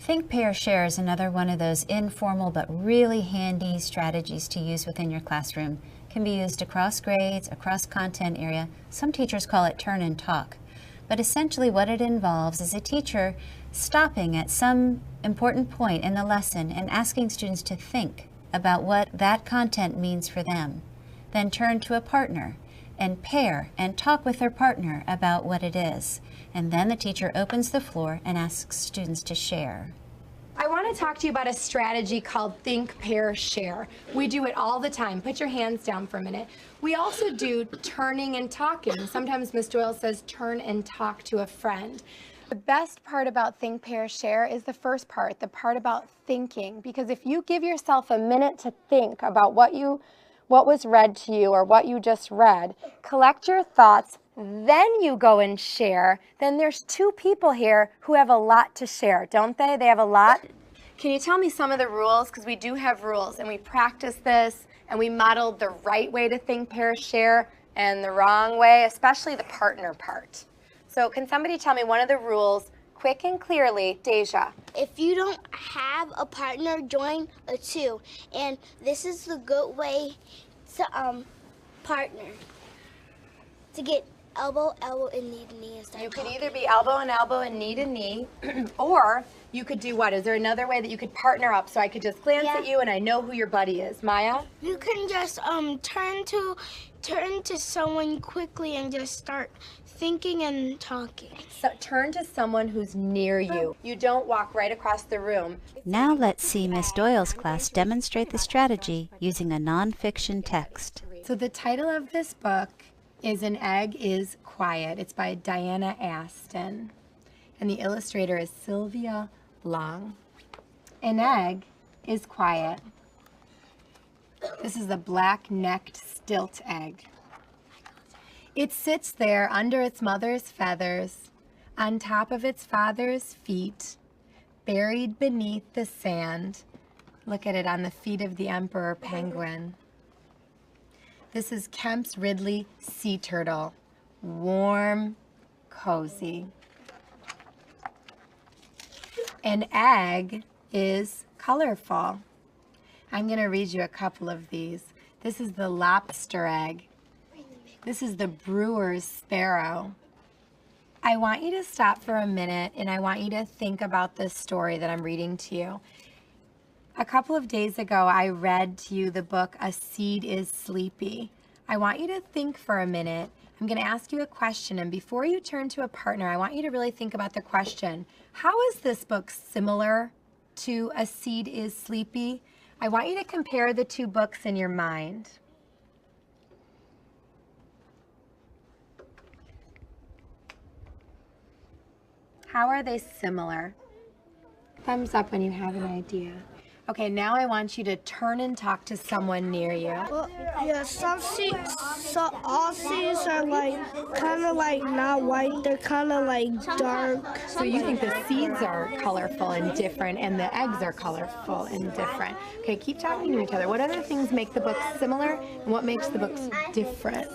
Think, Pair, Share is another one of those informal but really handy strategies to use within your classroom. It can be used across grades, across content area. Some teachers call it turn and talk. But essentially what it involves is a teacher stopping at some important point in the lesson and asking students to think about what that content means for them. Then turn to a partner and pair and talk with their partner about what it is. And then the teacher opens the floor and asks students to share. I want to talk to you about a strategy called Think, Pair, Share. We do it all the time. Put your hands down for a minute. We also do turning and talking. Sometimes Miss Doyle says turn and talk to a friend. The best part about Think, Pair, Share is the first part, the part about thinking. Because if you give yourself a minute to think about what was read to you or what you just read, collect your thoughts, then you go and share, then there's two people here who have a lot to share, don't they? They have a lot. Can you tell me some of the rules? Because we do have rules, and we practice this, and we modeled the right way to think, pair, share, and the wrong way, especially the partner part. So can somebody tell me one of the rules, quick and clearly, Deja? If you don't have a partner, join a two. And this is the good way to partner. To get elbow, elbow, and knee to knee and start You could talking. either be elbow and elbow and knee to knee, or you could do what? Is there another way that you could partner up so I could just glance at you and I know who your buddy is? Maya? You can just turn to someone quickly and just start thinking and talking. So turn to someone who's near you. You don't walk right across the room. Now let's see Miss Doyle's class demonstrate the strategy using a nonfiction text. So the title of this book is An Egg is Quiet. It's by Diana Aston. And the illustrator is Sylvia Long. An egg is quiet. This is the black-necked stilt egg. It sits there under its mother's feathers, on top of its father's feet, buried beneath the sand. Look at it on the feet of the emperor penguin. This is Kemp's Ridley sea turtle. Warm, cozy. An egg is colorful. I'm going to read you a couple of these. This is the lobster egg. This is the brewer's sparrow. I want you to stop for a minute and I want you to think about this story that I'm reading to you. A couple of days ago, I read to you the book, A Seed is Sleepy. I want you to think for a minute. I'm going to ask you a question, and before you turn to a partner, I want you to really think about the question. How is this book similar to A Seed is Sleepy? I want you to compare the two books in your mind. How are they similar? Thumbs up when you have an idea. Okay, now I want you to turn and talk to someone near you. Well, yeah, all seeds are like kind of like not white. They're kind of like dark. So you think the seeds are colorful and different, and the eggs are colorful and different. Okay, keep talking to each other. What other things make the books similar, and what makes the books different?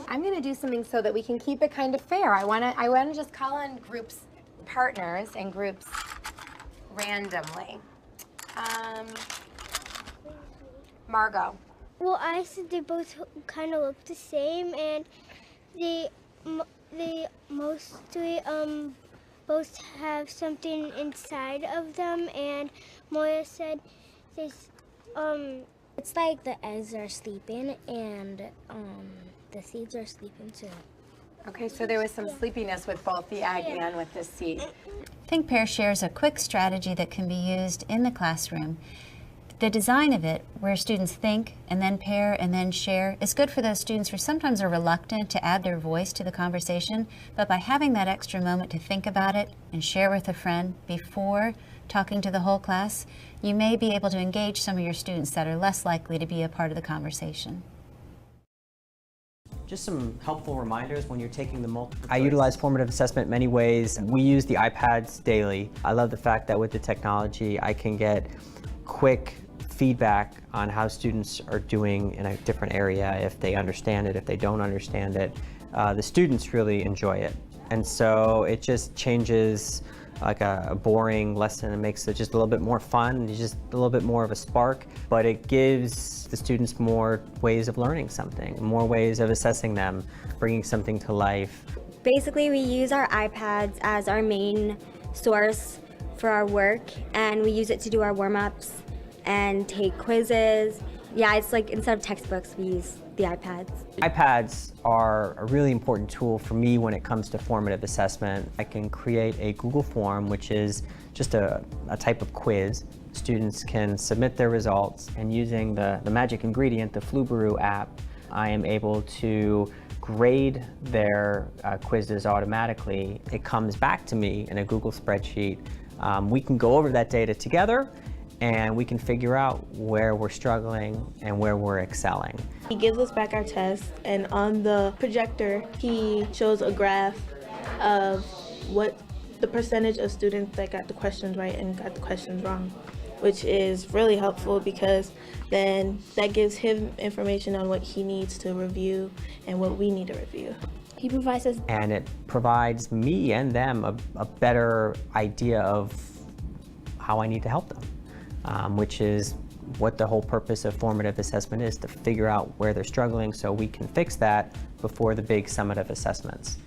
I'm going to do something so that we can keep it kind of fair. I want to just call on groups, partners, and groups randomly. Margot. Well, I said they both kind of look the same, and they mostly both have something inside of them. And Moya said this it's like the eggs are sleeping and the seeds are sleeping too. Okay, so there was some sleepiness with both the egg and with the seed. Think, Pair, Share is a quick strategy that can be used in the classroom. The design of it, where students think and then pair and then share, is good for those students who sometimes are reluctant to add their voice to the conversation, but by having that extra moment to think about it and share with a friend before talking to the whole class, you may be able to engage some of your students that are less likely to be a part of the conversation. Just some helpful reminders when you're taking the multiple choice. I utilize formative assessment many ways. We use the iPads daily. I love the fact that with the technology, I can get quick feedback on how students are doing in a different area, if they understand it, if they don't understand it. The students really enjoy it. And so it just changes like a boring lesson and makes it just a little bit more fun, just a little bit more of a spark, but it gives the students more ways of learning something, more ways of assessing them, bringing something to life. Basically, we use our iPads as our main source for our work, and we use it to do our warm-ups and take quizzes. Yeah, it's like instead of textbooks, we use the iPads. iPads are a really important tool for me when it comes to formative assessment. I can create a Google form, which is just a type of quiz. Students can submit their results, and using the magic ingredient, the Flubaroo app, I am able to grade their quizzes automatically. It comes back to me in a Google spreadsheet. We can go over that data together, and we can figure out where we're struggling and where we're excelling. He gives us back our test, and on the projector, he shows a graph of what the percentage of students that got the questions right and got the questions wrong, which is really helpful because then that gives him information on what he needs to review and what we need to review. He provides us, And it provides me and them a better idea of how I need to help them, which is what the whole purpose of formative assessment is, to figure out where they're struggling so we can fix that before the big summative assessments.